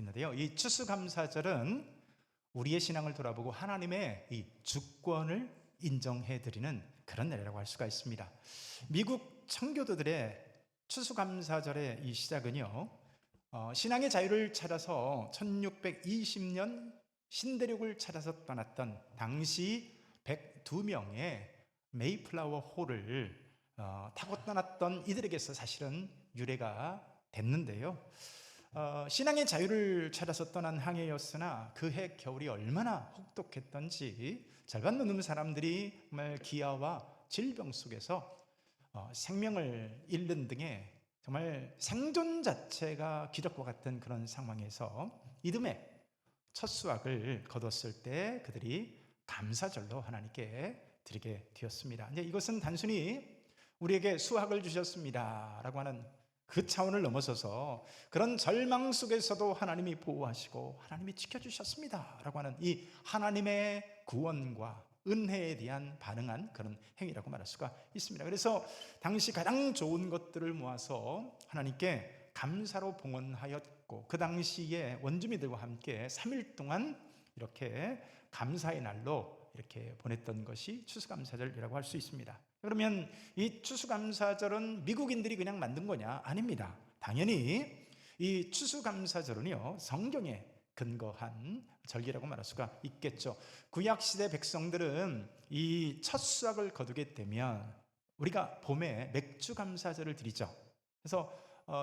있는데요. 이 추수감사절은 우리의 신앙을 돌아보고 하나님의 이 주권을 인정해드리는 그런 날이라고 할 수가 있습니다. 미국 청교도들의 추수감사절의 이 시작은요, 신앙의 자유를 찾아서 1620년 신대륙을 찾아서 떠났던 당시 102명의 메이플라워 홀을 타고 떠났던 이들에게서 사실은 유래가 됐는데요. 신앙의 자유를 찾아서 떠난 항해였으나 그해 겨울이 얼마나 혹독했던지 절반 넘는 사람들이 정말 기아와 질병 속에서 생명을 잃는 등의 정말 생존 자체가 기적과 같은 그런 상황에서 이듬해 첫 수확을 거뒀을 때 그들이 감사절로 하나님께 드리게 되었습니다. 이제 이것은 단순히 우리에게 수확을 주셨습니다 라고 하는 그 차원을 넘어서서 그런 절망 속에서도 하나님이 보호하시고 하나님이 지켜주셨습니다 라고 하는 이 하나님의 구원과 은혜에 대한 반응한 그런 행위라고 말할 수가 있습니다. 그래서 당시 가장 좋은 것들을 모아서 하나님께 감사로 봉헌하였고 그 당시에 원주민들과 함께 3일 동안 이렇게 감사의 날로 이렇게 보냈던 것이 추수감사절이라고 할 수 있습니다. 그러면 이 추수감사절은 미국인들이 그냥 만든 거냐? 아닙니다. 당연히 이 추수감사절은요, 성경에 근거한 절기라고 말할 수가 있겠죠. 구약시대 백성들은 이 첫 수확을 거두게 되면 우리가 봄에 맥주감사절을 드리죠. 그래서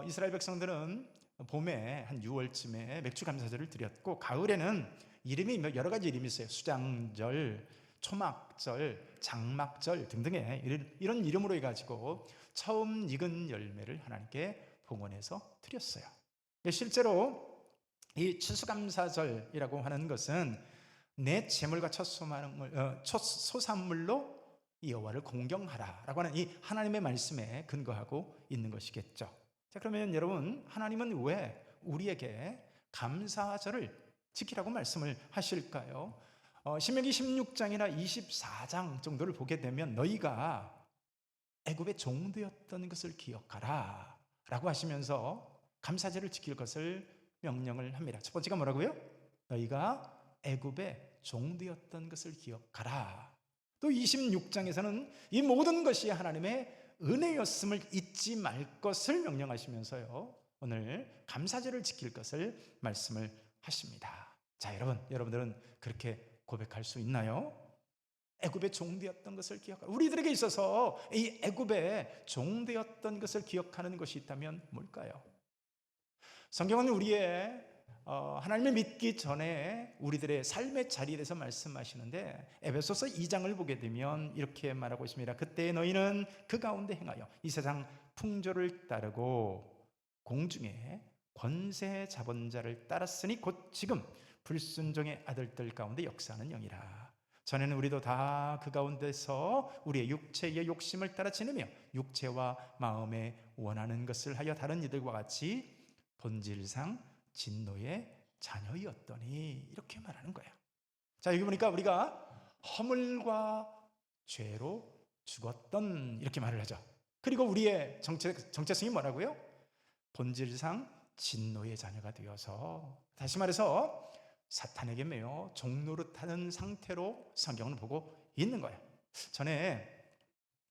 이스라엘 백성들은 봄에 한 6월쯤에 맥주감사절을 드렸고, 가을에는 이름이 여러 가지 이름이 있어요. 수장절, 초막절, 장막절 등등의 이런 이름으로 해가지고 처음 익은 열매를 하나님께 봉헌해서 드렸어요. 실제로 이 추수감사절이라고 하는 것은 내 재물과 첫 소산물로 여호와를 공경하라라고 하는 이 하나님의 말씀에 근거하고 있는 것이겠죠. 자, 그러면 여러분, 하나님은 왜 우리에게 감사절을 지키라고 말씀을 하실까요? 신명기 16장이나 24장 정도를 보게 되면 너희가 애굽의 종되었던 것을 기억하라 라고 하시면서 감사절을 지킬 것을 명령을 합니다. 첫 번째가 뭐라고요? 너희가 애굽의 종되었던 것을 기억하라. 또 26장에서는 이 모든 것이 하나님의 은혜였음을 잊지 말 것을 명령하시면서요, 오늘 감사절을 지킬 것을 말씀을 하십니다. 자, 여러분들은 그렇게 고백할 수 있나요? 애굽의 종되었던 것을 기억하라. 우리들에게 있어서 이 애굽의 종되었던 것을 기억하는 것이 있다면 뭘까요? 성경은 우리의 하나님을 믿기 전에 우리들의 삶의 자리에 대해서 말씀하시는데, 에베소서 2장을 보게 되면 이렇게 말하고 있습니다. 그때 너희는 그 가운데 행하여 이 세상 풍조를 따르고 공중의 권세 자본자를 따랐으니 곧 지금 불순종의 아들들 가운데 역사하는 영이라. 전에는 우리도 다 그 가운데서 우리의 육체의 욕심을 따라 지내며 육체와 마음에 원하는 것을 하여 다른 이들과 같이 본질상 진노의 자녀였더니, 이렇게 말하는 거예요. 자, 여기 보니까 우리가 허물과 죄로 죽었던, 이렇게 말을 하죠. 그리고 우리의 정체성이 뭐라고요? 본질상 진노의 자녀가 되어서, 다시 말해서 사탄에게 매여 종노릇하는 상태로 성경을 보고 있는 거예요. 전에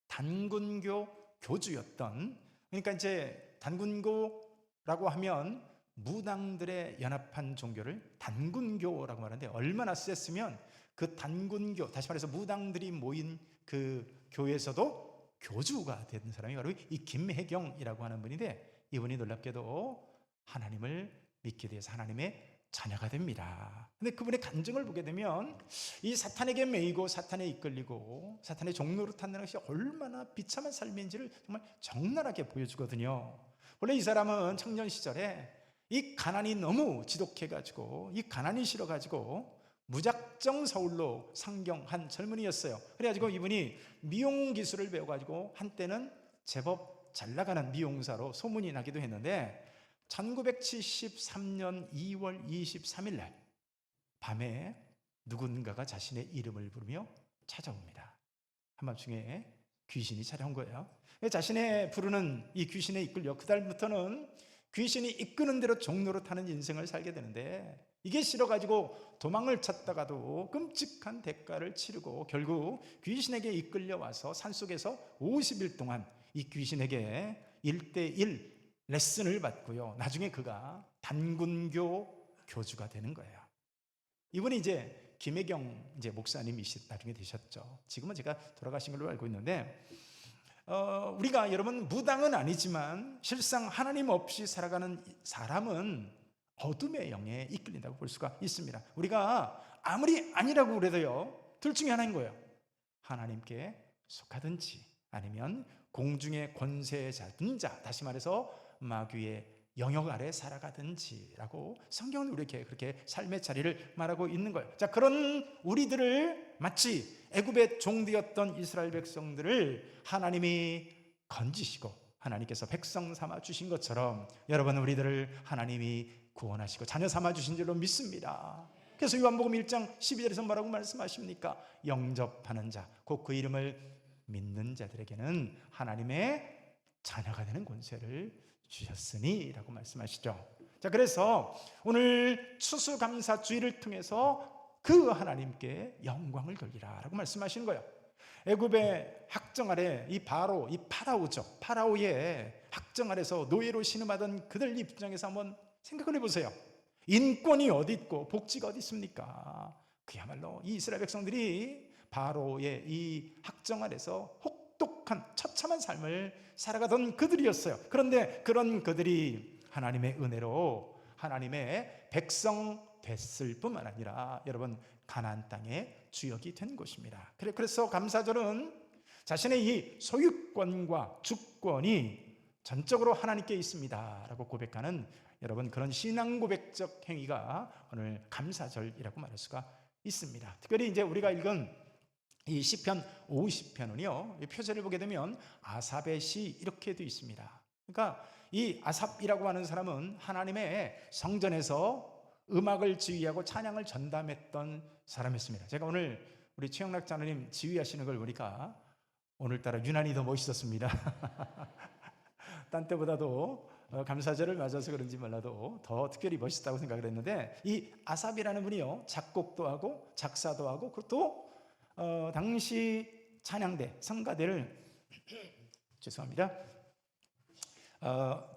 단군교 교주였던, 그러니까 이제 단군교라고 하면 무당들의 연합한 종교를 단군교라고 말하는데, 얼마나 셌으면 그 단군교, 다시 말해서 무당들이 모인 그 교회에서도 교주가 된 사람이 바로 이 김혜경이라고 하는 분인데, 이분이 놀랍게도 하나님을 믿게 돼서 하나님의 자녀가 됩니다. 근데 그분의 간증을 보게 되면 이 사탄에게 매이고 사탄에 이끌리고 사탄의 종로로 탄다는 것이 얼마나 비참한 삶인지를 정말 적나라하게 보여주거든요. 원래 이 사람은 청년 시절에 이 가난이 너무 지독해가지고, 이 가난이 싫어가지고 무작정 서울로 상경한 젊은이였어요. 그래가지고 이분이 미용 기술을 배워가지고 한때는 제법 잘 나가는 미용사로 소문이 나기도 했는데, 1973년 2월 23일 날 밤에 누군가가 자신의 이름을 부르며 찾아옵니다. 한밤중에 귀신이 찾아온 거예요. 자신의 부르는 이 귀신에 이끌려 그달부터는 귀신이 이끄는 대로 종로로 타는 인생을 살게 되는데, 이게 싫어가지고 도망을 쳤다가도 끔찍한 대가를 치르고 결국 귀신에게 이끌려 와서 산속에서 50일 동안 이 귀신에게 1대1 레슨을 받고요, 나중에 그가 단군교 교주가 되는 거예요. 이분이 이제 김혜경 목사님이시 나중에 되셨죠. 지금은 제가 돌아가신 걸로 알고 있는데, 우리가 여러분 무당은 아니지만 실상 하나님 없이 살아가는 사람은 어둠의 영에 이끌린다고 볼 수가 있습니다. 우리가 아무리 아니라고 그래도요, 둘 중에 하나인 거예요. 하나님께 속하든지 아니면 공중의 권세에 잡은 자, 다시 말해서 마귀의 영역 아래 살아가든지라고 성경은 우리에게 그렇게 삶의 자리를 말하고 있는 거예요. 자, 그런 우리들을 마치 애굽의 종되었던 이스라엘 백성들을 하나님이 건지시고 하나님께서 백성 삼아 주신 것처럼 여러분, 우리들을 하나님이 구원하시고 자녀 삼아 주신 줄로 믿습니다. 그래서 요한복음 1장 12절에서 뭐라고 말씀하십니까? 영접하는 자, 곧 그 이름을 믿는 자들에게는 하나님의 자녀가 되는 권세를 주셨으니 라고 말씀하시죠. 자, 그래서 오늘 추수감사주의를 통해서 그 하나님께 영광을 돌리라 라고 말씀하시는 거예요. 애굽의 학정 아래 이 바로, 이 파라오죠. 파라오의 학정 아래서 노예로 신음하던 그들 입장에서 한번 생각을 해보세요. 인권이 어디 있고 복지가 어디 있습니까? 그야말로 이 이스라엘 백성들이 바로의 이 학정 아래서 혹독한 처참한 삶을 살아가던 그들이었어요. 그런데 그런 그들이 하나님의 은혜로 하나님의 백성 됐을 뿐만 아니라 여러분, 가나안 땅의 주역이 된 것입니다. 그래서 감사절은 자신의 이 소유권과 주권이 전적으로 하나님께 있습니다 라고 고백하는 여러분, 그런 신앙 고백적 행위가 오늘 감사절이라고 말할 수가 있습니다. 특별히 이제 우리가 읽은 이 시편 50편은요, 이 표제를 보게 되면 아삽의 시 이렇게 되어 있습니다. 그러니까 이 아삽이라고 하는 사람은 하나님의 성전에서 음악을 지휘하고 찬양을 전담했던 사람이었습니다. 제가 오늘 우리 최영락 장로님 지휘하시는 걸 보니까 오늘따라 유난히 더 멋있었습니다. 딴 때보다도 감사절을 맞아서 그런지 몰라도 더 특별히 멋있다고 생각을 했는데, 이 아삽이라는 분이요, 작곡도 하고 작사도 하고 그것도 당시 찬양대, 성가대를 죄송합니다,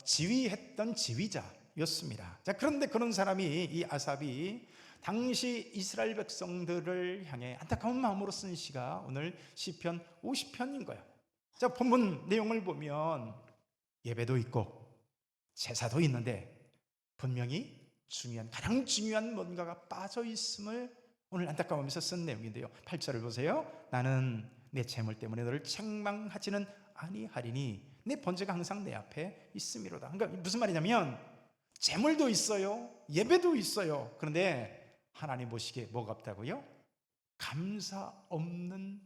지휘했던 지휘자였습니다. 자, 그런데 그런 사람이, 이 아삽이 당시 이스라엘 백성들을 향해 안타까운 마음으로 쓴 시가 오늘 시편 50편인 거예요. 자, 본문 내용을 보면 예배도 있고 제사도 있는데 분명히 가장 중요한 뭔가가 빠져 있음을 오늘 안타까워하면서 쓴 내용인데요. 8절을 보세요. 나는 내 재물 때문에 너를 책망하지는 아니하리니 내 번제가 항상 내 앞에 있음이로다. 그러니까 무슨 말이냐면, 재물도 있어요, 예배도 있어요. 그런데 하나님 보시기에 뭐가 없다고요? 감사 없는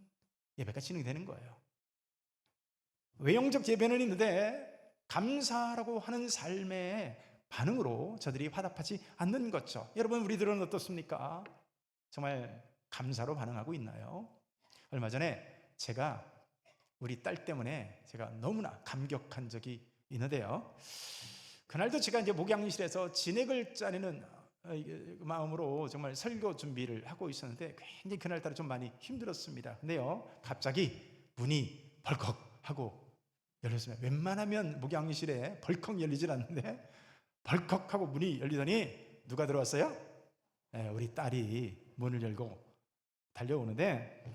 예배가 진행되는 거예요. 외형적 예배는 있는데 감사라고 하는 삶의 반응으로 저들이 화답하지 않는 거죠. 여러분, 우리들은 어떻습니까? 정말 감사로 반응하고 있나요? 얼마 전에 제가 우리 딸 때문에 제가 너무나 감격한 적이 있는데요. 그날도 제가 이제 목양실에서 진액을 짜내는 마음으로 정말 설교 준비를 하고 있었는데 굉장히 그날따라 좀 많이 힘들었습니다. 근데요, 갑자기 문이 벌컥 하고 열렸습니다. 웬만하면 목양실에 벌컥 열리질 않는데 벌컥 하고 문이 열리더니 누가 들어왔어요? 네, 우리 딸이 문을 열고 달려오는데,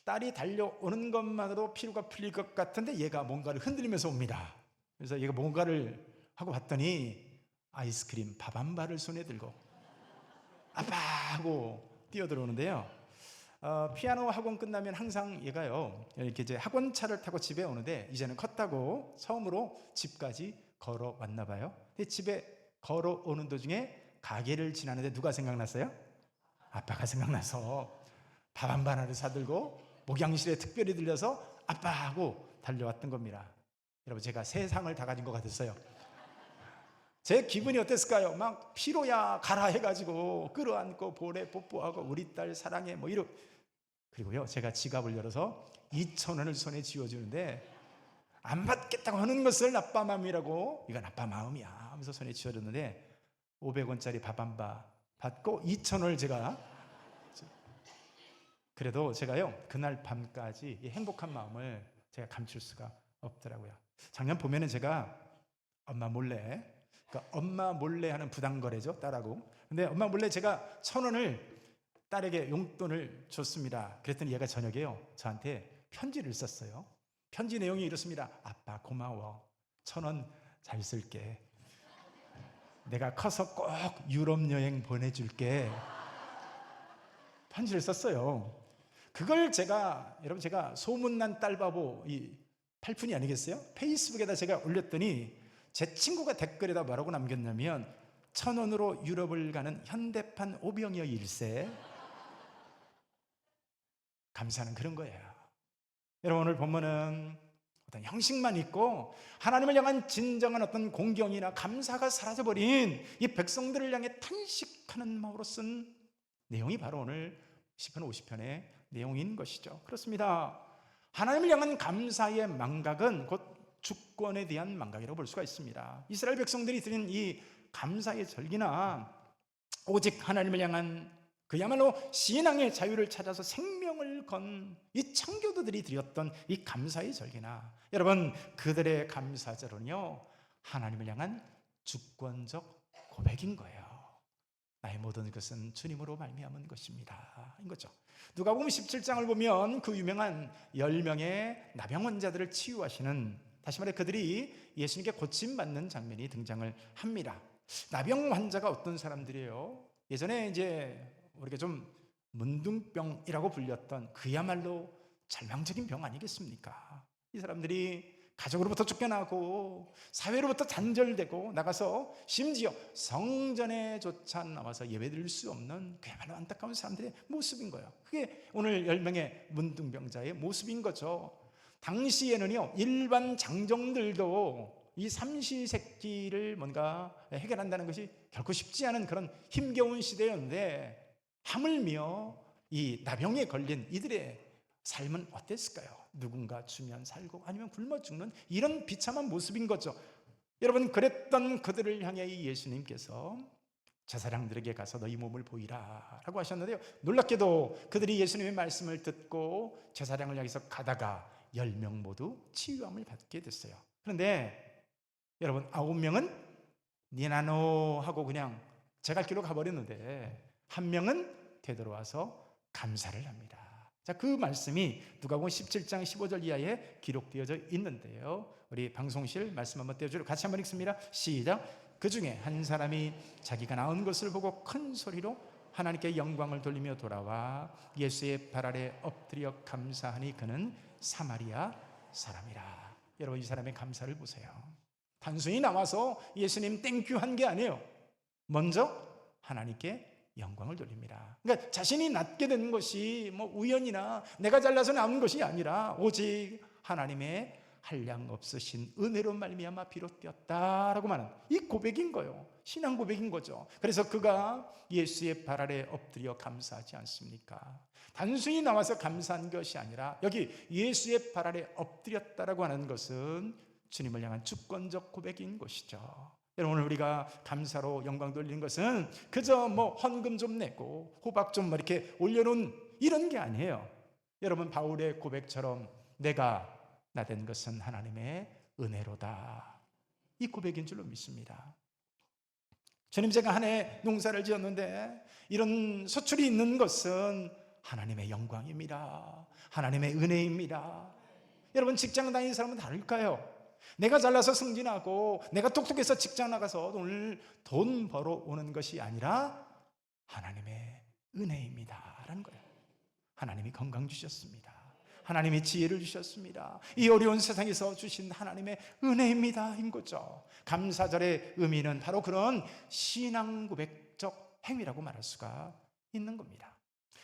딸이 달려오는 것만으로 피로가 풀릴 것 같은데 얘가 뭔가를 흔들리면서 옵니다. 그래서 얘가 뭔가를 하고 봤더니 아이스크림 밥 한 발을 손에 들고 아빠 하고 뛰어들어오는데요. 피아노 학원 끝나면 항상 얘가요, 이렇게 이제 학원차를 타고 집에 오는데 이제는 컸다고 처음으로 집까지 걸어왔나 봐요. 근데 집에 걸어오는 도중에 가게를 지나는데 누가 생각났어요? 아빠가 생각나서 밥 한 바나를 사들고 목양실에 특별히 들려서 아빠 하고 달려왔던 겁니다. 여러분, 제가 세상을 다 가진 것 같았어요. 제 기분이 어땠을까요? 막 피로야 가라 해가지고 끌어안고 볼에 뽀뽀하고 우리 딸 사랑해 뭐 이러. 그리고요, 제가 지갑을 열어서 2,000원을 손에 쥐어주는데 안 받겠다고 하는 것을 나빠 마음이라고, 이건 나빠 마음이야 하면서 손에 쥐어줬는데 500원짜리 밥 한 밥 받고 2,000원을 제가, 그래도 제가요 그날 밤까지 이 행복한 마음을 제가 감출 수가 없더라고요. 작년 봄에는 제가 엄마 몰래, 그러니까 엄마 몰래 하는 부당거래죠, 딸하고. 근데 엄마 몰래 제가 1,000원을 딸에게 용돈을 줬습니다. 그랬더니 얘가 저녁에요 저한테 편지를 썼어요. 편지 내용이 이렇습니다. 아빠 고마워, 1,000원 잘 쓸게, 내가 커서 꼭 유럽 여행 보내줄게. 편지를 썼어요. 그걸 제가, 여러분, 제가 소문난 딸바보 이 8푼이 아니겠어요? 페이스북에다 제가 올렸더니 제 친구가 댓글에다 뭐라고 남겼냐면 1,000원으로 유럽을 가는 현대판 오병이어 일세. 감사는 그런 거예요. 여러분, 오늘 본문은 어떤 형식만 있고 하나님을 향한 진정한 어떤 공경이나 감사가 사라져버린 이 백성들을 향해 탄식하는 마음으로 쓴 내용이 바로 오늘 시편 50편의 내용인 것이죠. 그렇습니다. 하나님을 향한 감사의 망각은 곧 주권에 대한 망각이라고 볼 수가 있습니다. 이스라엘 백성들이 드린 이 감사의 절기나 오직 하나님을 향한 그야말로 신앙의 자유를 찾아서 생명을 건 이 창교도들이 드렸던 이 감사의 절기나, 여러분, 그들의 감사절은요 하나님을 향한 주권적 고백인 거예요. 나의 모든 것은 주님으로 말미암은 것입니다, 인 거죠. 누가복음 17장을 보면 그 유명한 10명의 나병 환자들을 치유하시는, 다시 말해 그들이 예수님께 고침받는 장면이 등장을 합니다. 나병 환자가 어떤 사람들이에요? 예전에 이제 우리가 좀 문둥병이라고 불렸던 그야말로 절망적인 병 아니겠습니까? 이 사람들이 가족으로부터 쫓겨나고 사회로부터 단절되고 나가서 심지어 성전에조차 나와서 예배드릴 수 없는 그야말로 안타까운 사람들의 모습인 거예요. 그게 오늘 10명의 문둥병자의 모습인 거죠. 당시에는요 일반 장정들도 이 삼시세끼를 뭔가 해결한다는 것이 결코 쉽지 않은 그런 힘겨운 시대였는데, 하물며 이 나병에 걸린 이들의 삶은 어땠을까요? 누군가 주면 살고 아니면 굶어 죽는 이런 비참한 모습인 거죠. 여러분, 그랬던 그들을 향해 예수님께서 제사장들에게 가서 너희 몸을 보이라 라고 하셨는데요, 놀랍게도 그들이 예수님의 말씀을 듣고 제사장을 향해서 가다가 10명 모두 치유함을 받게 됐어요. 그런데 여러분, 9명은 니나노 하고 그냥 제갈 길로 가버렸는데 1명은 되돌아와서 감사를 합니다. 자, 그 말씀이 누가복음 17장 15절 이하에 기록되어져 있는데요, 우리 방송실 말씀 한번 떼어주려 같이 한번 읽습니다. 시작. 그 중에 한 사람이 자기가 나은 것을 보고 큰 소리로 하나님께 영광을 돌리며 돌아와 예수의 발 아래 엎드려 감사하니 그는 사마리아 사람이라. 여러분, 이 사람의 감사를 보세요. 단순히 나와서 예수님 땡큐 한 게 아니에요. 먼저 하나님께 영광을 돌립니다. 그러니까 자신이 낫게 된 것이 뭐 우연이나 내가 잘나서 남은 것이 아니라 오직 하나님의 한량 없으신 은혜로 말미암아 비롯되었다라고 말하는 이 고백인 거예요. 신앙 고백인 거죠. 그래서 그가 예수의 발 아래 엎드려 감사하지 않습니까? 단순히 나와서 감사한 것이 아니라 여기 예수의 발 아래 엎드렸다라고 하는 것은 주님을 향한 주권적 고백인 것이죠. 여러분, 오늘 우리가 감사로 영광 돌리는 것은 그저 뭐 헌금 좀 내고 호박 좀 이렇게 올려놓은 이런 게 아니에요. 여러분, 바울의 고백처럼 내가 나 된 것은 하나님의 은혜로다, 이 고백인 줄로 믿습니다. 주님, 제가 한 해 농사를 지었는데 이런 소출이 있는 것은 하나님의 영광입니다. 하나님의 은혜입니다. 여러분, 직장 다니는 사람은 다를까요? 내가 잘나서 승진하고 내가 똑똑해서 직장 나가서 오늘 돈 벌어 오는 것이 아니라 하나님의 은혜입니다 라는 거예요. 하나님이 건강 주셨습니다. 하나님이 지혜를 주셨습니다. 이 어려운 세상에서 주신 하나님의 은혜입니다 인 거죠. 감사절의 의미는 바로 그런 신앙 고백적 행위라고 말할 수가 있는 겁니다.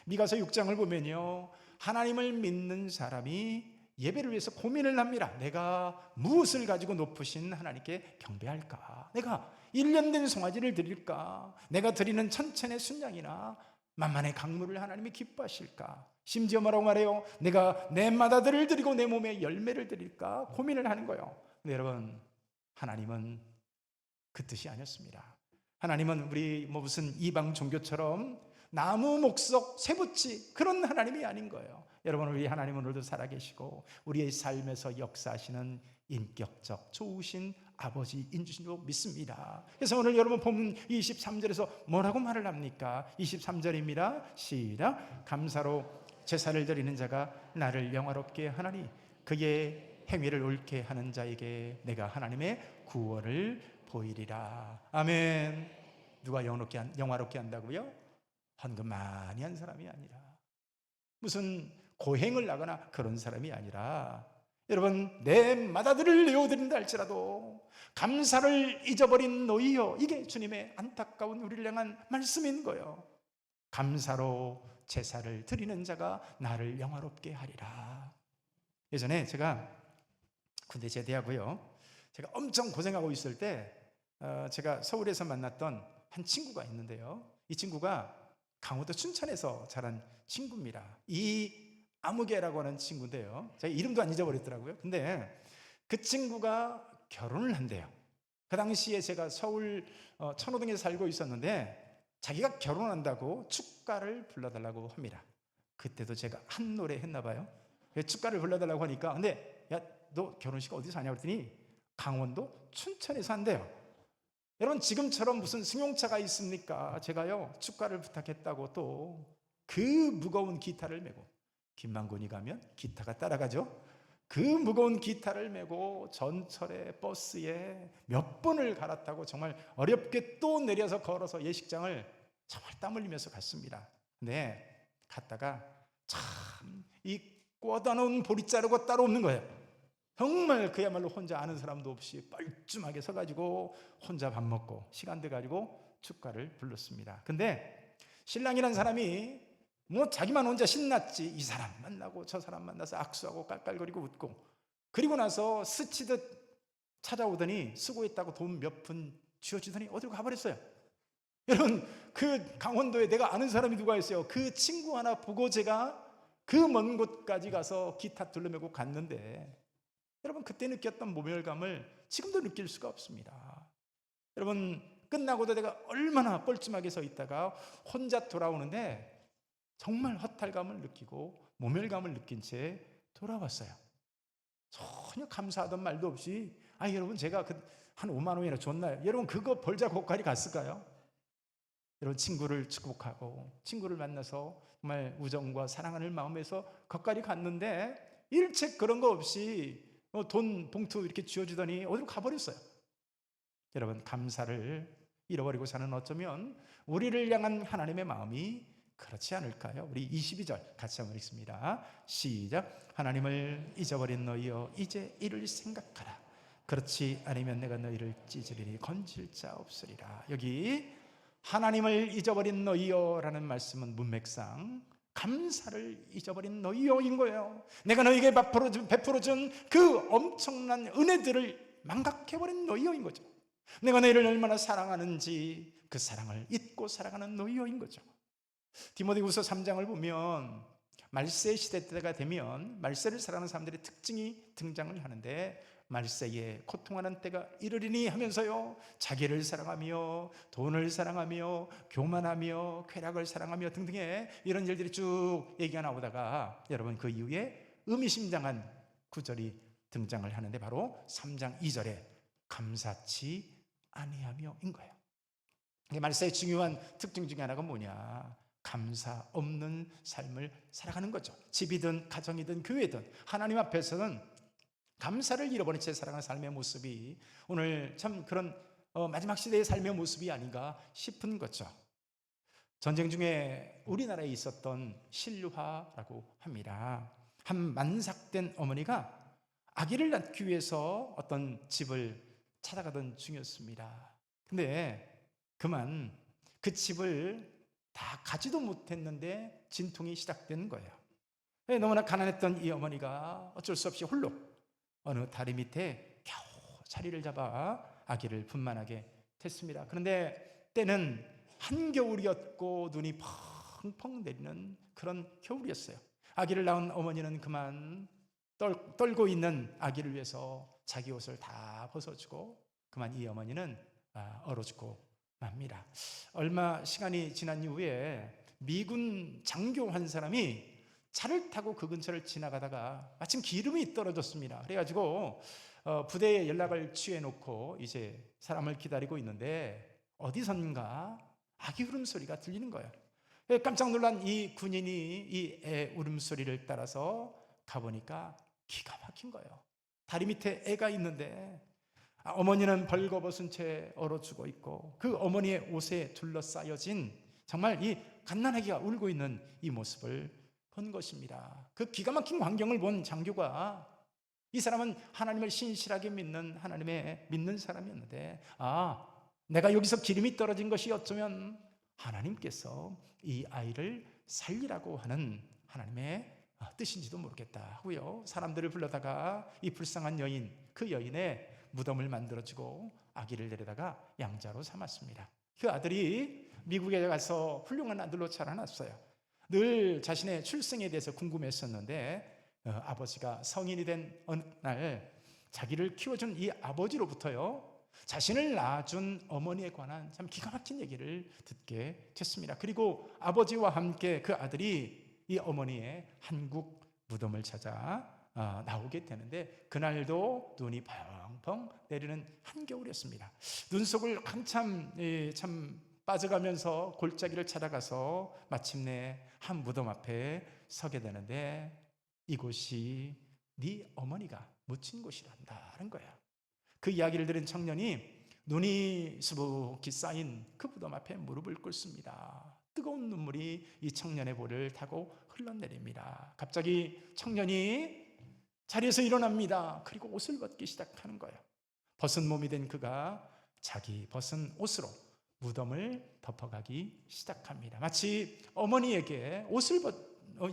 미가서 6장을 보면요, 하나님을 믿는 사람이 예배를 위해서 고민을 합니다. 내가 무엇을 가지고 높으신 하나님께 경배할까? 내가 1년 된 송아지를 드릴까? 내가 드리는 천천의 순양이나 만만의 강물을 하나님이 기뻐하실까? 심지어 뭐라고 말해요? 내가 내 맏아들을 드리고 내 몸에 열매를 드릴까? 고민을 하는 거예요. 근데 여러분, 하나님은 그 뜻이 아니었습니다. 하나님은 우리 무슨 이방 종교처럼 나무, 목석, 쇠붙이 그런 하나님이 아닌 거예요. 여러분, 우리 하나님은 오늘도 살아계시고 우리의 삶에서 역사하시는 인격적 좋으신 아버지인 줄로 믿습니다. 그래서 오늘 여러분 본문 23절에서 뭐라고 말을 합니까? 23절입니다. 시작. 감사로 제사를 드리는 자가 나를 영화롭게 하나니 그의 행위를 옳게 하는 자에게 내가 하나님의 구원을 보이리라. 아멘. 누가 영화롭게 한다고요? 헌금 많이 한 사람이 아니라, 무슨 고행을 하거나 그런 사람이 아니라, 여러분, 내 맏아들을 내어드린다 할지라도 감사를 잊어버린 너희여, 이게 주님의 안타까운 우리를 향한 말씀인 거예요. 감사로 제사를 드리는 자가 나를 영화롭게 하리라. 예전에 제가 군대 제대하고요, 제가 엄청 고생하고 있을 때 제가 서울에서 만났던 한 친구가 있는데요, 이 친구가 강원도 춘천에서 자란 친구입니다. 이 아무개라고 하는 친구인데요, 제가 이름도 안 잊어버렸더라고요. 근데 그 친구가 결혼을 한대요. 그 당시에 제가 서울 천호동에 살고 있었는데 자기가 결혼한다고 축가를 불러달라고 합니다. 그때도 제가 한 노래 했나 봐요. 축가를 불러달라고 하니까, 근데 야, 너 결혼식 어디서 하냐 그랬더니 강원도 춘천에서 한대요. 여러분, 지금처럼 무슨 승용차가 있습니까? 제가요 축가를 부탁했다고 또 그 무거운 기타를 메고, 김만곤이 가면 기타가 따라가죠. 그 무거운 기타를 메고 전철에 버스에 몇 번을 갈았다고 정말 어렵게 또 내려서 걸어서 예식장을 정말 땀 흘리면서 갔습니다. 근데 갔다가 참 이 꽂아 놓은 보릿자루가 따로 없는 거예요. 정말 그야말로 혼자 아는 사람도 없이 뻘쭘하게 서가지고 혼자 밥 먹고 시간 돼 가지고 축가를 불렀습니다. 근데 신랑이라는 사람이 뭐 자기만 혼자 신났지, 이 사람 만나고 저 사람 만나서 악수하고 깔깔거리고 웃고, 그리고 나서 스치듯 찾아오더니 수고했다고 돈 몇 푼 쥐어주더니 어디로 가버렸어요. 여러분, 그 강원도에 내가 아는 사람이 누가 있어요? 그 친구 하나 보고 제가 그 먼 곳까지 가서 기타 둘러매고 갔는데, 여러분, 그때 느꼈던 모멸감을 지금도 느낄 수가 없습니다. 여러분, 끝나고도 내가 얼마나 뻘쭘하게 서 있다가 혼자 돌아오는데 정말 허탈감을 느끼고 모멸감을 느낀 채 돌아왔어요. 전혀 감사하던 말도 없이, 여러분, 제가 한 5만 원이나 줬나요? 여러분, 그거 벌자 고깔이 갔을까요? 여러분, 친구를 축복하고 친구를 만나서 정말 우정과 사랑하는 마음에서 거깔이 갔는데 일체 그런 거 없이 돈 봉투 이렇게 쥐어주더니 어디로 가버렸어요. 여러분, 감사를 잃어버리고 사는 어쩌면 우리를 향한 하나님의 마음이 그렇지 않을까요? 우리 22절 같이 한번 읽습니다. 시작. 하나님을 잊어버린 너희여, 이제 이를 생각하라. 그렇지 않으면 내가 너희를 찢으리니 건질 자 없으리라. 여기 하나님을 잊어버린 너희여라는 말씀은 문맥상 감사를 잊어버린 너희여인 거예요. 내가 너희에게 베풀어준 그 엄청난 은혜들을 망각해버린 너희여인 거죠. 내가 너희를 얼마나 사랑하는지 그 사랑을 잊고 살아가는 너희여인 거죠. 디모데후서 3장을 보면 말세 시대 때가 되면 말세를 살아가는 사람들의 특징이 등장을 하는데, 말세에 고통하는 때가 이르리니 하면서요, 자기를 사랑하며 돈을 사랑하며 교만하며 쾌락을 사랑하며 등등의 이런 일들이 쭉 얘기가 나오다가, 여러분, 그 이후에 의미심장한 구절이 등장을 하는데 바로 3장 2절에 감사치 아니하며인 거예요. 말세의 중요한 특징 중에 하나가 뭐냐? 감사 없는 삶을 살아가는 거죠. 집이든 가정이든 교회든 하나님 앞에서는 감사를 잃어버린 채 살아가는 삶의 모습이 오늘 참 그런 마지막 시대의 삶의 모습이 아닌가 싶은 거죠. 전쟁 중에 우리나라에 있었던 신류화라고 합니다. 한 만삭된 어머니가 아기를 낳기 위해서 어떤 집을 찾아가던 중이었습니다. 근데 그만 그 집을 다 가지도 못했는데 진통이 시작된 거예요. 너무나 가난했던 이 어머니가 어쩔 수 없이 홀로 어느 다리 밑에 겨우 자리를 잡아 아기를 분만하게 됐습니다. 그런데 때는 한겨울이었고 눈이 펑펑 내리는 그런 겨울이었어요. 아기를 낳은 어머니는 그만 떨고 있는 아기를 위해서 자기 옷을 다 벗어주고, 그만 이 어머니는 얼어 죽고 맙니다. 얼마 시간이 지난 이후에 미군 장교 한 사람이 차를 타고 그 근처를 지나가다가 마침 기름이 떨어졌습니다. 그래가지고 부대에 연락을 취해놓고 이제 사람을 기다리고 있는데 어디선가 아기 울음소리가 들리는 거예요. 깜짝 놀란 이 군인이 이 애 울음소리를 따라서 가보니까 기가 막힌 거예요. 다리 밑에 애가 있는데 어머니는 벌거벗은 채 얼어 죽어 있고 그 어머니의 옷에 둘러싸여진 정말 이 갓난아기가 울고 있는 이 모습을 본 것입니다. 그 기가 막힌 광경을 본 장교가, 이 사람은 하나님을 신실하게 믿는 하나님의 믿는 사람이었는데, 내가 여기서 기름이 떨어진 것이 어쩌면 하나님께서 이 아이를 살리라고 하는 하나님의 뜻인지도 모르겠다 하고요, 사람들을 불러다가 이 불쌍한 여인, 그 여인의 무덤을 만들어주고 아기를 데려다가 양자로 삼았습니다. 그 아들이 미국에 가서 훌륭한 아들로 자라났어요. 늘 자신의 출생에 대해서 궁금했었는데 아버지가 성인이 된 어느 날 자기를 키워준 이 아버지로부터요, 자신을 낳아준 어머니에 관한 참 기가 막힌 얘기를 듣게 됐습니다. 그리고 아버지와 함께 그 아들이 이 어머니의 한국 무덤을 찾아 나오게 되는데, 그날도 눈이 펑펑 내리는 한겨울이었습니다. 눈 속을 한참 참 빠져가면서 골짜기를 찾아가서 마침내 한 무덤 앞에 서게 되는데, 이곳이 네 어머니가 묻힌 곳이란다는 거야. 그 이야기를 들은 청년이 눈이 수북히 쌓인 그 무덤 앞에 무릎을 꿇습니다. 뜨거운 눈물이 이 청년의 볼을 타고 흘러내립니다. 갑자기 청년이 자리에서 일어납니다. 그리고 옷을 벗기 시작하는 거예요. 벗은 몸이 된 그가 자기 벗은 옷으로 무덤을 덮어가기 시작합니다. 마치 어머니에게 옷을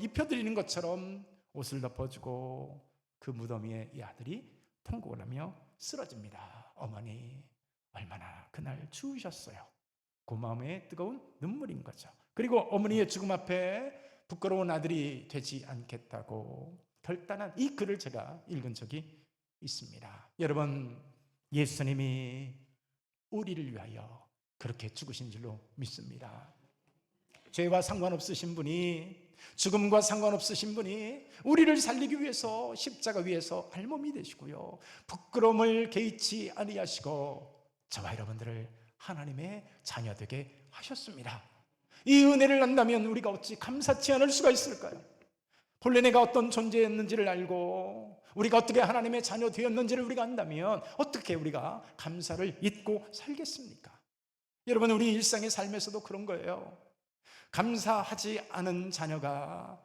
입혀드리는 것처럼 옷을 덮어주고 그 무덤 위에 이 아들이 통곡을 하며 쓰러집니다. 어머니, 얼마나 그날 추우셨어요. 그 마음에 뜨거운 눈물인 거죠. 그리고 어머니의 죽음 앞에 부끄러운 아들이 되지 않겠다고 결단한 이 글을 제가 읽은 적이 있습니다. 여러분, 예수님이 우리를 위하여 그렇게 죽으신 줄로 믿습니다. 죄와 상관없으신 분이, 죽음과 상관없으신 분이 우리를 살리기 위해서 십자가 위에서 알몸이 되시고요, 부끄러움을 개의치 아니하시고 저와 여러분들을 하나님의 자녀 되게 하셨습니다. 이 은혜를 안다면 우리가 어찌 감사치 않을 수가 있을까요? 본래 내가 어떤 존재였는지를 알고 우리가 어떻게 하나님의 자녀 되었는지를 우리가 안다면 어떻게 우리가 감사를 잊고 살겠습니까? 여러분, 우리 일상의 삶에서도 그런 거예요. 감사하지 않은 자녀가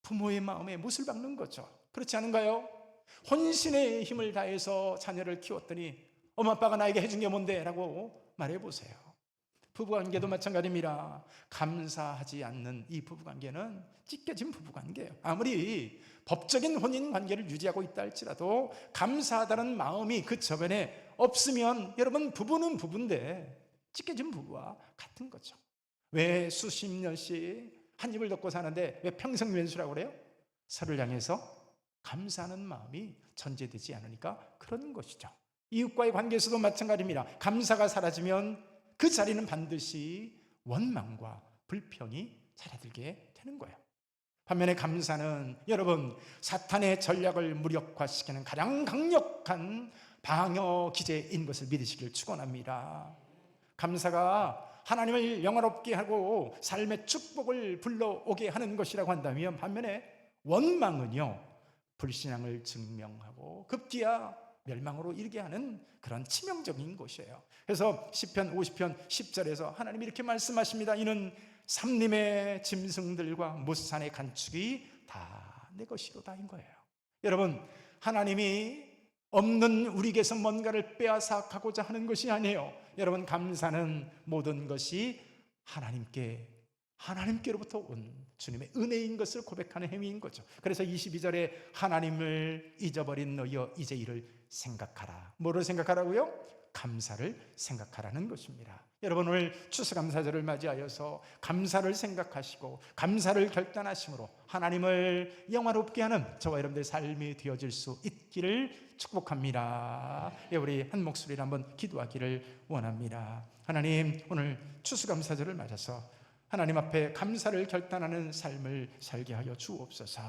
부모의 마음에 못을 박는 거죠. 그렇지 않은가요? 혼신의 힘을 다해서 자녀를 키웠더니 엄마 아빠가 나에게 해준 게 뭔데? 라고 말해보세요. 부부관계도 마찬가지입니다. 감사하지 않는 이 부부관계는 찢겨진 부부관계예요. 아무리 법적인 혼인관계를 유지하고 있다 할지라도 감사하다는 마음이 그 저변에 없으면 여러분, 부부는 부부인데 찢겨진 부부와 같은 거죠. 왜 수십 년씩 한 입을 덮고 사는데 왜 평생 왼수라고 그래요? 서로를 향해서 감사하는 마음이 전제되지 않으니까 그런 것이죠. 이웃과의 관계에서도 마찬가지입니다. 감사가 사라지면 그 자리는 반드시 원망과 불평이 찾아들게 되는 거예요. 반면에 감사는 여러분, 사탄의 전략을 무력화시키는 가장 강력한 방어 기제인 것을 믿으시길 축원합니다. 감사가 하나님을 영화롭게 하고 삶의 축복을 불러오게 하는 것이라고 한다면, 반면에 원망은요, 불신앙을 증명하고 급기야 멸망으로 이르게 하는 그런 치명적인 것이에요. 그래서 시편 50편 10절에서 하나님이 이렇게 말씀하십니다. 이는 삼림의 짐승들과 무산의 간축이 다 내 것이로다인 거예요. 여러분, 하나님이 없는 우리에게서 뭔가를 빼앗아가고자 하는 것이 아니에요. 여러분, 감사는 모든 것이 하나님께로부터 온 주님의 은혜인 것을 고백하는 행위인 거죠. 그래서 22절에 하나님을 잊어버린 너희여 이제 이를 생각하라. 뭐를 생각하라고요? 감사를 생각하라는 것입니다. 여러분, 오늘 추수감사절을 맞이하여서 감사를 생각하시고 감사를 결단하심으로 하나님을 영화롭게 하는 저와 여러분들의 삶이 되어질 수 있기를 축복합니다. 우리 한 목소리로 한번 기도하기를 원합니다. 하나님, 오늘 추수감사절을 맞아서 하나님 앞에 감사를 결단하는 삶을 살게 하여 주옵소서.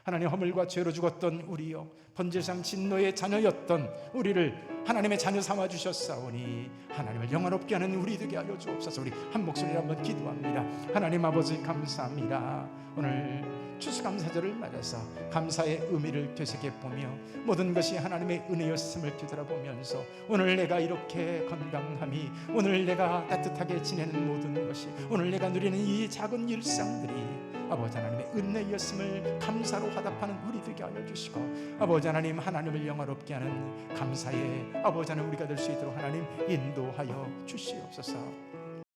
하나님, 허물과 죄로 죽었던 우리요, 번제상 진노의 자녀였던 우리를 하나님의 자녀 삼아 주셨사오니 하나님을 영화롭게 하는 우리 되게 하여 주옵소서. 우리 한 목소리로 한번 기도합니다. 하나님 아버지, 감사합니다. 오늘 추수감사절을 맞아서 감사의 의미를 되새겨보며 모든 것이 하나님의 은혜였음을 되돌아보면서 오늘 내가 이렇게 건강함이, 오늘 내가 따뜻하게 지내는 모든 것이, 오늘 내가 누리는 이 작은 일상들이 아버지 하나님의 은혜였음을 감사로 화답하는 우리 되게 하여 주시고, 아버지 하나님, 하나님을 영화롭게 하는 감사의 아버지 하나님 우리가 될 수 있도록 하나님 인도하여 주시옵소서.